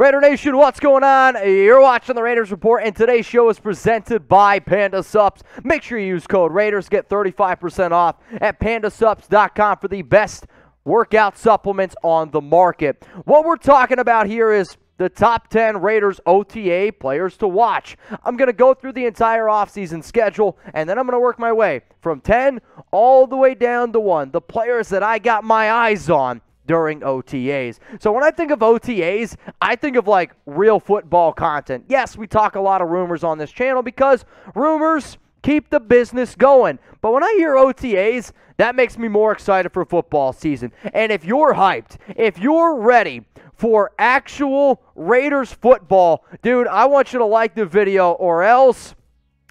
Raider Nation, what's going on? You're watching the Raiders Report, and today's show is presented by Panda Supps. Make sure you use code Raiders. Get 35% off at pandasupps.com for the best workout supplements on the market. What we're talking about here is the top 10 Raiders OTA players to watch. I'm going to go through the entire offseason schedule, and then I'm going to work my way from 10 all the way down to 1. The players that I got my eyes on during OTAs. So when I think of OTAs, I think of like real football content. Yes, we talk a lot of rumors on this channel because rumors keep the business going. But when I hear OTAs, that makes me more excited for football season. And if you're hyped, if you're ready for actual Raiders football, dude, I want you to like the video, or else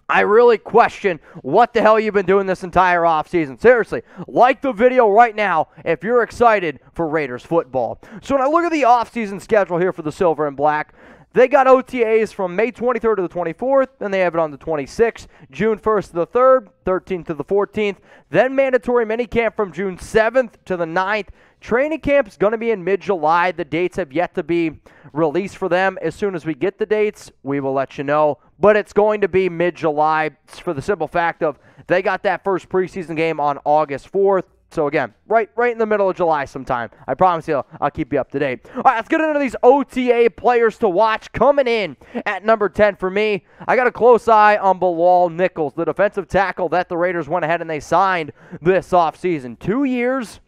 I really question what the hell you've been doing this entire offseason. Seriously, like the video right now if you're excited for Raiders football. So when I look at the offseason schedule here for the Silver and Black, they got OTAs from May 23rd to the 24th, and they have it on the 26th, June 1st to the 3rd, 13th to the 14th, then mandatory minicamp from June 7th to the 9th. Training camp is going to be in mid-July. The dates have yet to be released for them. As soon as we get the dates, we will let you know. But it's going to be mid-July for the simple fact of they got that first preseason game on August 4th. So, again, right in the middle of July sometime. I promise you, I'll keep you up to date. All right, let's get into these OTA players to watch. Coming in at number 10 for me, I got a close eye on Bilal Nichols, the defensive tackle that the Raiders went ahead and they signed this offseason. 2 years,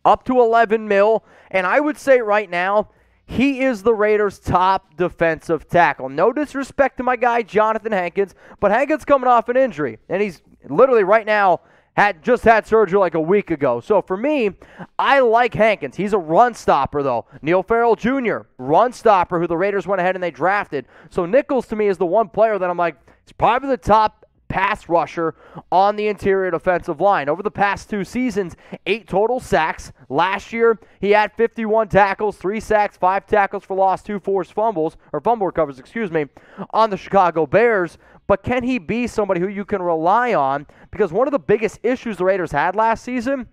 up to $11 million, and I would say right now, he is the Raiders' top defensive tackle. No disrespect to my guy, Johnathan Hankins, but Hankins coming off an injury, and he's literally right now just had surgery like a week ago. So for me, I like Hankins. He's a run stopper, though. Neil Farrell Jr., run stopper, who the Raiders went ahead and they drafted. So Nichols, to me, is the one player that I'm like, he's probably the top pass rusher on the interior defensive line. Over the past 2 seasons, 8 total sacks. Last year, he had 51 tackles, 3 sacks, 5 tackles for loss, 2 forced fumble recovers, on the Chicago Bears. But can he be somebody who you can rely on? Because one of the biggest issues the Raiders had last season,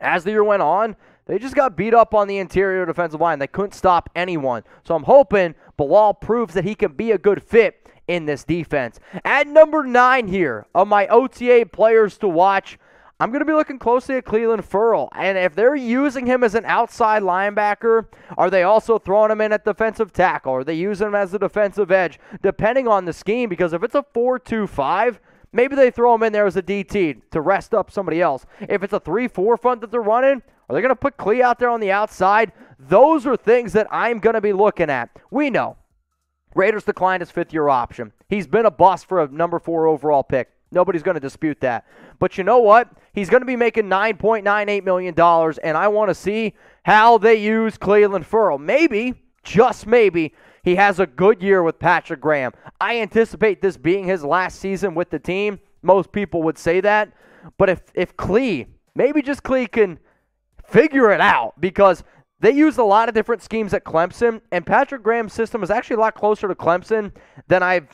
as the year went on, they just got beat up on the interior defensive line. They couldn't stop anyone. So I'm hoping Bilal proves that he can be a good fit in this defense. At number 9 here of my OTA players to watch, I'm going to be looking closely at Clelin Ferrell. And if they're using him as an outside linebacker, are they also throwing him in at defensive tackle? Are they using him as a defensive edge? Depending on the scheme, because if it's a 4-2-5, maybe they throw him in there as a DT to rest up somebody else. If it's a 3-4 front that they're running, are they going to put Clee out there on the outside? Those are things that I'm going to be looking at. We know Raiders declined his 5th-year option. He's been a bust for a number 4 overall pick. Nobody's going to dispute that. But you know what? He's going to be making $9.98 million, and I want to see how they use Clelin Ferrell. Maybe, just maybe, he has a good year with Patrick Graham. I anticipate this being his last season with the team. Most people would say that. But if Clee, maybe just Clee can figure it out, because they used a lot of different schemes at Clemson, and Patrick Graham's system is actually a lot closer to Clemson than I've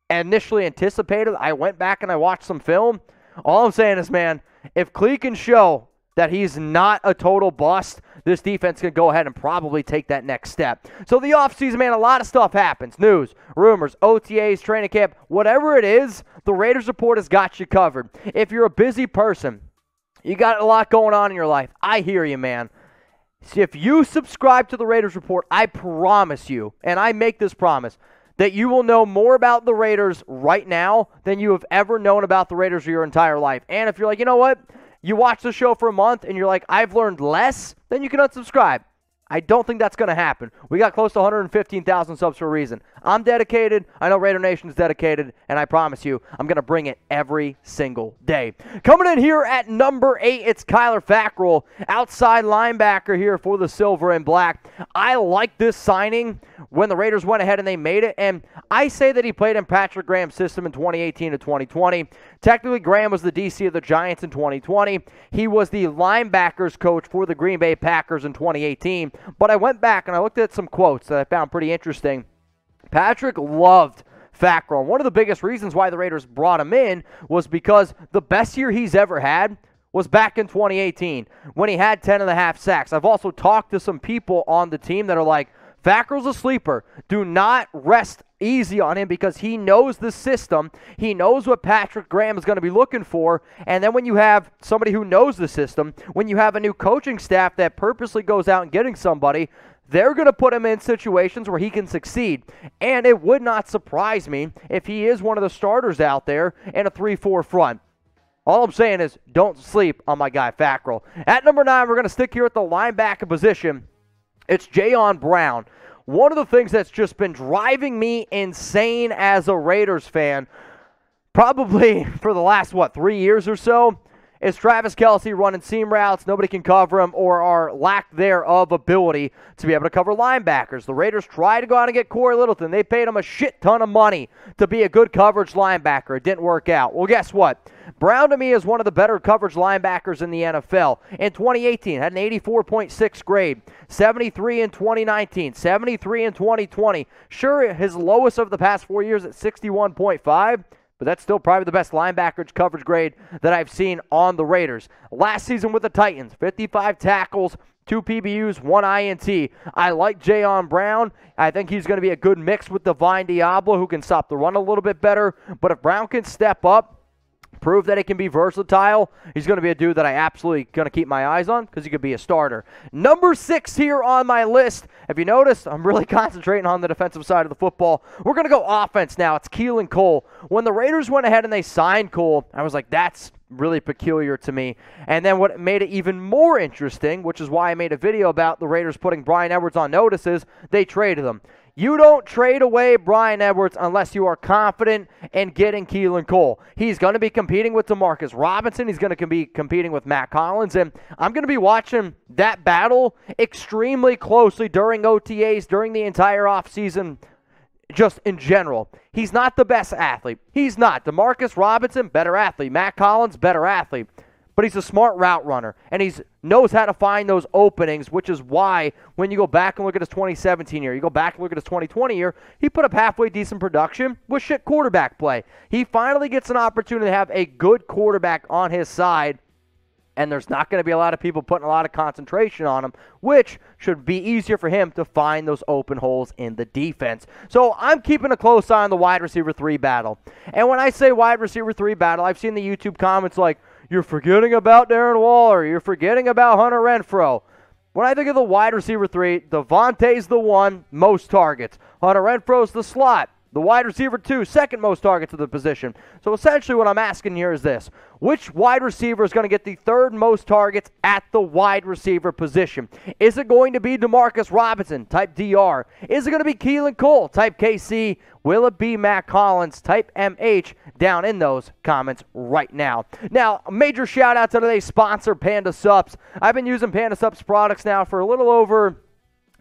initially anticipated. I went back and I watched some film. All I'm saying is, man, if Clee can show that he's not a total bust, this defense can go ahead and probably take that next step. So the offseason, man, a lot of stuff happens. News, rumors, OTAs, training camp, whatever it is, the Raiders Report has got you covered. If you're a busy person, you got a lot going on in your life, I hear you, man. See, if you subscribe to the Raiders Report, I promise you, and I make this promise, that you will know more about the Raiders right now than you have ever known about the Raiders your entire life. And if you're like, you know what, you watch the show for a month and you're like, I've learned less, then you can unsubscribe. I don't think that's going to happen. We got close to 115,000 subs for a reason. I'm dedicated. I know Raider Nation is dedicated, and I promise you, I'm going to bring it every single day. Coming in here at number 8, it's Kyler Fackrell, outside linebacker here for the Silver and Black. I like this signing when the Raiders went ahead and they made it, and I say that he played in Patrick Graham's system in 2018 to 2020. Technically, Graham was the DC of the Giants in 2020. He was the linebackers coach for the Green Bay Packers in 2018. But I went back and I looked at some quotes that I found pretty interesting. Patrick loved Fackrell. One of the biggest reasons why the Raiders brought him in was because the best year he's ever had was back in 2018 when he had 10.5 sacks. I've also talked to some people on the team that are like, Fackrell's a sleeper. Do not rest easy on him because he knows the system. He knows what Patrick Graham is going to be looking for. And then when you have somebody who knows the system, when you have a new coaching staff that purposely goes out and getting somebody, they're going to put him in situations where he can succeed. And it would not surprise me if he is one of the starters out there in a 3-4 front. All I'm saying is don't sleep on my guy Fackrell. At number 9, we're going to stick here at the linebacker position. It's Jayon Brown. One of the things that's just been driving me insane as a Raiders fan, probably for the last, 3 years or so, is Travis Kelce running seam routes. Nobody can cover him, or our lack thereof ability to be able to cover linebackers. The Raiders tried to go out and get Corey Littleton. They paid him a shit ton of money to be a good coverage linebacker. It didn't work out. Well, guess what? Brown, to me, is one of the better coverage linebackers in the NFL. In 2018, had an 84.6 grade, 73 in 2019, 73 in 2020. Sure, his lowest of the past 4 years at 61.5, but that's still probably the best linebacker coverage grade that I've seen on the Raiders. Last season with the Titans, 55 tackles, 2 PBUs, 1 INT. I like Jayon Brown. I think he's going to be a good mix with Divine Diablo, who can stop the run a little bit better. But if Brown can step up, prove that he can be versatile, he's going to be a dude that I absolutely going to keep my eyes on because he could be a starter. Number 6 here on my list. If you notice, I'm really concentrating on the defensive side of the football. We're going to go offense now. It's Keelan Cole. When the Raiders went ahead and they signed Cole, I was like, that's really peculiar to me. And then what made it even more interesting, which is why I made a video about the Raiders putting Bryan Edwards on notice, is they traded him. You don't trade away Bryan Edwards unless you are confident in getting Keelan Cole. He's going to be competing with Demarcus Robinson. He's going to be competing with Mack Hollins. And I'm going to be watching that battle extremely closely during OTAs, during the entire offseason, just in general. He's not the best athlete. He's not. Demarcus Robinson, better athlete. Mack Hollins, better athlete. But he's a smart route runner, and he knows how to find those openings, which is why when you go back and look at his 2017 year, you go back and look at his 2020 year, he put up halfway decent production with shit quarterback play. He finally gets an opportunity to have a good quarterback on his side, and there's not going to be a lot of people putting a lot of concentration on him, which should be easier for him to find those open holes in the defense. So I'm keeping a close eye on the wide receiver 3 battle. And when I say wide receiver 3 battle, I've seen the YouTube comments like, you're forgetting about Darren Waller. You're forgetting about Hunter Renfrow. When I think of the wide receiver 3, Devontae's the 1, most targets. Hunter Renfrow's the slot. The wide receiver 2, second most targets of the position. So essentially what I'm asking here is this. Which wide receiver is going to get the 3rd most targets at the wide receiver position? Is it going to be Demarcus Robinson, type DR? Is it going to be Keelan Cole, type KC? Will it be Mack Hollins, type MH? Down in those comments right now. Now, a major shout out to today's sponsor, Panda Sups. I've been using Panda Sups products now for a little over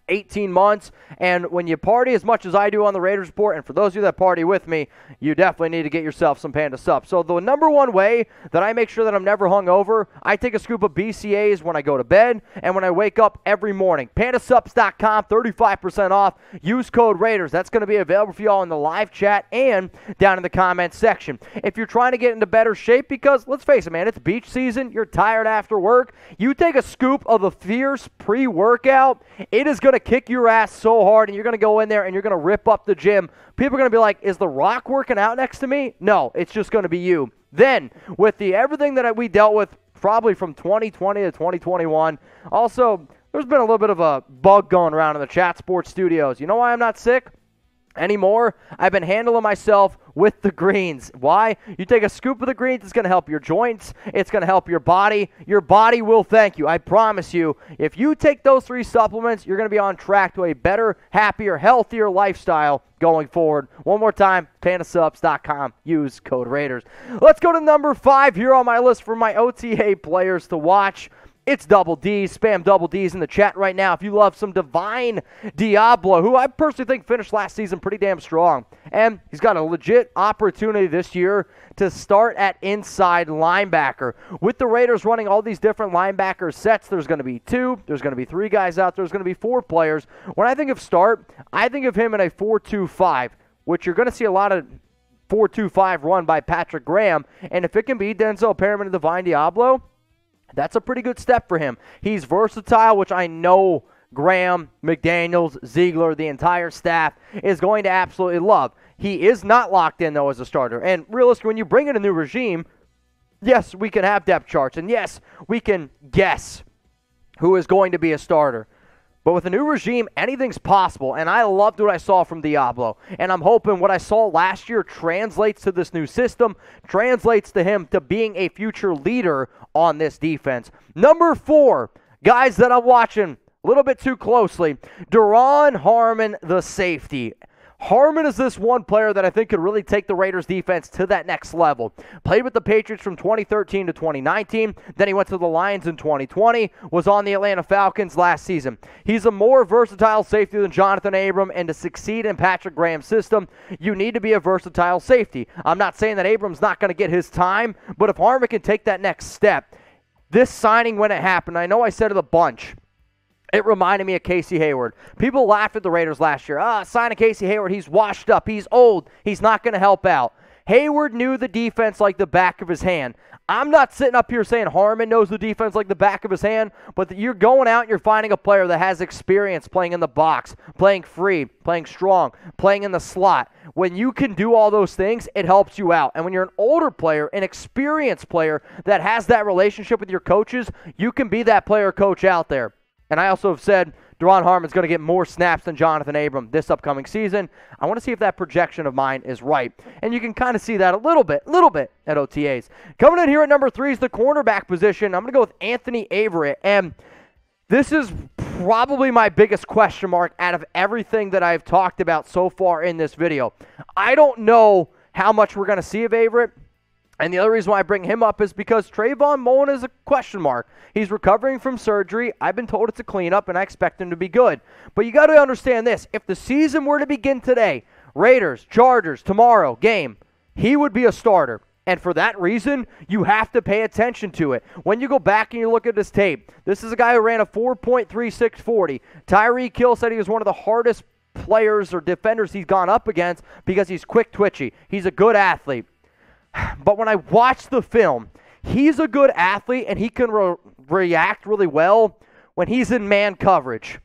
18 months, and when you party as much as I do on the Raiders Report, and for those of you that party with me, you definitely need to get yourself some Panda Sups. So the number one way that I make sure that I'm never hungover, I take a scoop of BCAAs when I go to bed and when I wake up every morning. PandaSups.com, 35% off. Use code Raiders. That's going to be available for you all in the live chat and down in the comments section. If you're trying to get into better shape, because let's face it, man, it's beach season, you're tired after work, you take a scoop of the Fierce pre-workout, it is going to kick your ass so hard, and you're going to go in there and you're going to rip up the gym. People are going to be like, is The Rock working out next to me? No, it's just going to be you. Then, with everything that we dealt with probably from 2020 to 2021, also, there's been a little bit of a bug going around in the Chat Sports Studios. You know why I'm not sick anymore? I've been handling myself with the greens. Why? You take a scoop of the greens, it's going to help your joints, it's going to help your body. Your body will thank you. I promise you, if you take those 3 supplements, you're going to be on track to a better, happier, healthier lifestyle going forward. One more time, PandaSups.com. Use code Raiders. Let's go to number 5 here on my list for my OTA players to watch. It's Double D's. Spam Double D's in the chat right now if you love some Divine Diablo, who I personally think finished last season pretty damn strong. And he's got a legit opportunity this year to start at inside linebacker. With the Raiders running all these different linebacker sets, there's going to be 2, there's going to be 3 guys out there, there's going to be 4 players. When I think of start, I think of him in a 4-2-5, which you're going to see a lot of 4-2-5 run by Patrick Graham. And if it can be Denzel Perriman and Divine Diablo, that's a pretty good step for him. He's versatile, which I know Graham, McDaniels, Ziegler, the entire staff is going to absolutely love. He is not locked in, though, as a starter. And realistically, when you bring in a new regime, yes, we can have depth charts, and yes, we can guess who is going to be a starter. But with a new regime, anything's possible, and I loved what I saw from Diablo. And I'm hoping what I saw last year translates to this new system, translates to him to being a future leader on this defense. Number 4, guys that I'm watching a little bit too closely, Duron Harmon, the safety. Harmon is this one player that I think could really take the Raiders defense to that next level. Played with the Patriots from 2013 to 2019. Then he went to the Lions in 2020. Was on the Atlanta Falcons last season. He's a more versatile safety than Johnathan Abram, and to succeed in Patrick Graham's system, you need to be a versatile safety. I'm not saying that Abram's not going to get his time, but if Harmon can take that next step, this signing when it happened, I know I said it a bunch, it reminded me of Casey Hayward. People laughed at the Raiders last year. Signing Casey Hayward, he's washed up, he's old, he's not going to help out. Hayward knew the defense like the back of his hand. I'm not sitting up here saying Harmon knows the defense like the back of his hand, but that you're going out and you're finding a player that has experience playing in the box, playing free, playing strong, playing in the slot. When you can do all those things, it helps you out. And when you're an older player, an experienced player that has that relationship with your coaches, you can be that player coach out there. And I also have said Duron Harmon's going to get more snaps than Johnathan Abram this upcoming season. I want to see if that projection of mine is right. And you can kind of see that a little bit at OTAs. Coming in here at number 3 is the cornerback position. I'm going to go with Anthony Averitt. And this is probably my biggest question mark out of everything that I've talked about so far in this video. I don't know how much we're going to see of Averitt. And the other reason why I bring him up is because Trayvon Mullen is a question mark. He's recovering from surgery. I've been told it's a cleanup, and I expect him to be good. But you got to understand this. If the season were to begin today, Raiders, Chargers, tomorrow, game, he would be a starter. And for that reason, you have to pay attention to it. When you go back and you look at this tape, this is a guy who ran a 4.3640. Tyreek Hill said he was one of the hardest players or defenders he's gone up against because he's quick twitchy. He's a good athlete. But when I watch the film, he's a good athlete and he can react really well when he's in man coverage.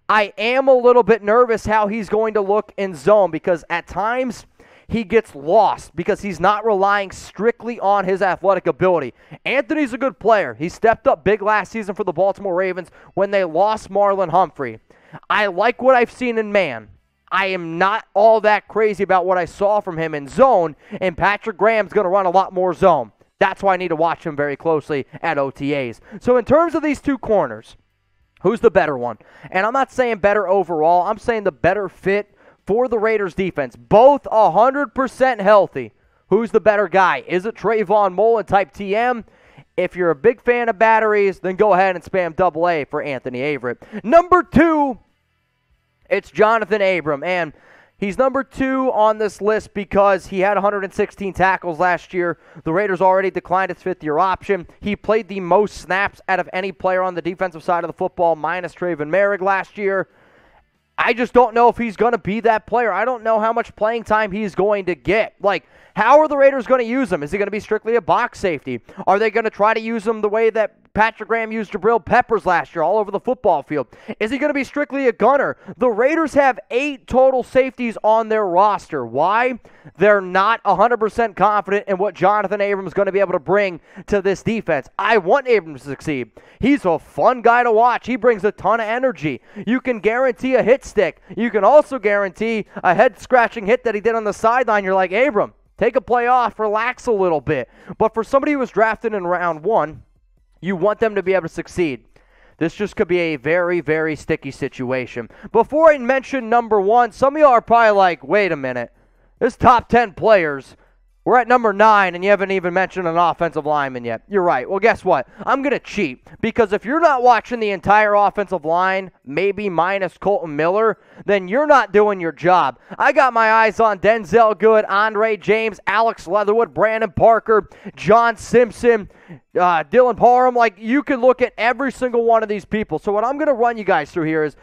I am a little bit nervous how he's going to look in zone because at times he gets lost because he's not relying strictly on his athletic ability. Anthony's a good player. He stepped up big last season for the Baltimore Ravens when they lost Marlon Humphrey. I like what I've seen in man. I am not all that crazy about what I saw from him in zone, and Patrick Graham's going to run a lot more zone. That's why I need to watch him very closely at OTAs. So in terms of these two corners, who's the better one? And I'm not saying better overall. I'm saying the better fit for the Raiders defense. Both 100% healthy. Who's the better guy? Is it Trayvon Mullen type TM? If you're a big fan of batteries, then go ahead and spam AA for Anthony Averitt. Number 2, it's Johnathan Abram, and he's number 2 on this list because he had 116 tackles last year. The Raiders already declined his 5th-year option. He played the most snaps out of any player on the defensive side of the football, minus Trayvon Merrick last year. I just don't know if he's going to be that player. I don't know how much playing time he's going to get. Like, how are the Raiders going to use him? Is he going to be strictly a box safety? Are they going to try to use him the way that Patrick Graham used Jabril Peppers last year all over the football field? Is he going to be strictly a gunner? The Raiders have 8 total safeties on their roster. Why? They're not 100% confident in what Johnathan Abram is going to be able to bring to this defense. I want Abram to succeed. He's a fun guy to watch. He brings a ton of energy. You can guarantee a hit stick. You can also guarantee a head-scratching hit that he did on the sideline. You're like, Abram, take a play off, relax a little bit. But for somebody who was drafted in round 1, you want them to be able to succeed. This just could be a very, very sticky situation. Before I mention number 1, some of y'all are probably like, wait a minute. This top 10 players, we're at number 9, and you haven't even mentioned an offensive lineman yet. You're right. Well, guess what? I'm going to cheat, because if you're not watching the entire offensive line, maybe minus Colton Miller, then you're not doing your job. I got my eyes on Denzel Good, Andre James, Alex Leatherwood, Brandon Parker, John Simpson, Dylan Parham. Like, you can look at every single one of these people. So what I'm going to run you guys through here is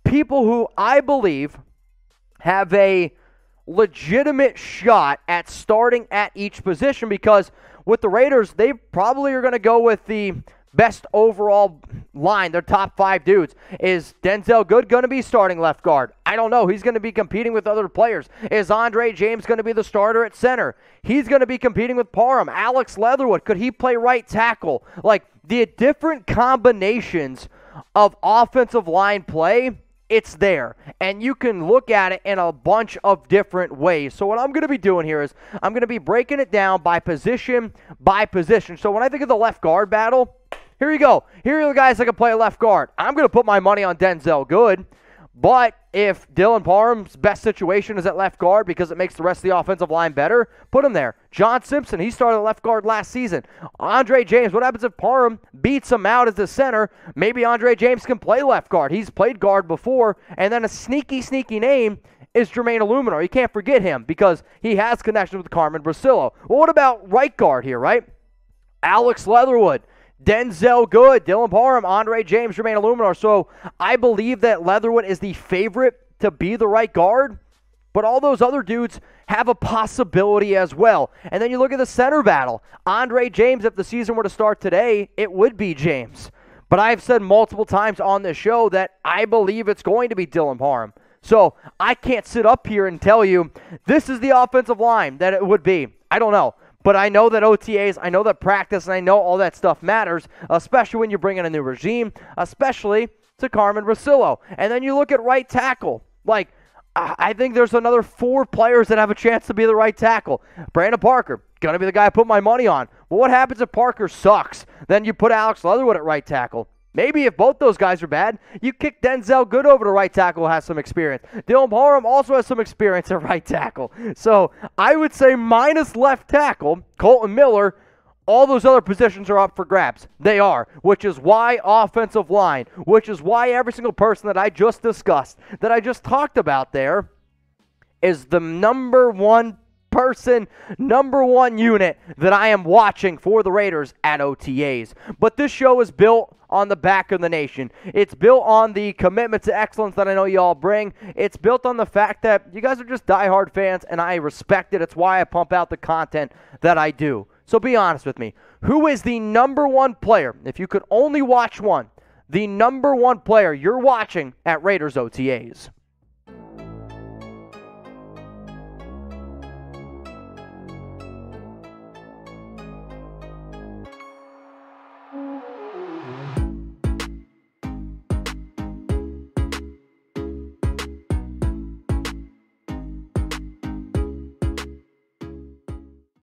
people who I believe have a legitimate shot at starting at each position, because with the Raiders, they probably are going to go with the best overall line, their top 5 dudes. Is Denzel Good going to be starting left guard? I don't know. He's going to be competing with other players. Is Andre James going to be the starter at center? He's going to be competing with Parham. Alex Leatherwood, could he play right tackle? Like, the different combinations of offensive line play, it's there. And you can look at it in a bunch of different ways. So what I'm going to be doing here is I'm going to be breaking it down by position by position. So when I think of the left guard battle, here you go. Here are the guys that can play left guard. I'm going to put my money on Denzel Good. But if Dylan Parham's best situation is at left guard because it makes the rest of the offensive line better, put him there. John Simpson, he started left guard last season. Andre James, what happens if Parham beats him out as the center? Maybe Andre James can play left guard. He's played guard before. And then a sneaky name is Jermaine Illuminor. You can't forget him because he has connections with Carmen Brasillo. Well, what about right guard here, right? Alex Leatherwood, Denzel Good, Dylan Parham, Andre James, Jermaine Illuminor. So I believe that Leatherwood is the favorite to be the right guard, but all those other dudes have a possibility as well. And then you look at the center battle. Andre James, if the season were to start today, it would be James. But I've said multiple times on this show that I believe it's going to be Dylan Parham. So I can't sit up here and tell you this is the offensive line that it would be. I don't know. But I know that OTAs, I know that practice, and I know all that stuff matters, especially when you bring in a new regime, especially to Carmen Brasillo. And then you look at right tackle. Like, I think there's another 4 players that have a chance to be the right tackle. Brandon Parker, going to be the guy I put my money on. Well, what happens if Parker sucks? Then you put Alex Leatherwood at right tackle. Maybe if both those guys are bad, you kick Denzel Good over to right tackle, who has some experience. Dylan Parham also has some experience at right tackle. So I would say minus left tackle, Colton Miller, all those other positions are up for grabs. They are, which is why offensive line, which is why every single person that I just discussed, that I just talked about there, is the number one person, number one unit that I am watching for the Raiders at OTAs. But this show is built on the back of the nation. It's built on the commitment to excellence that I know you all bring. It's built on the fact that you guys are just diehard fans, and I respect it. It's why I pump out the content that I do. So be honest with me. Who is the number one player, if you could only watch one, the number one player you're watching at Raiders OTAs?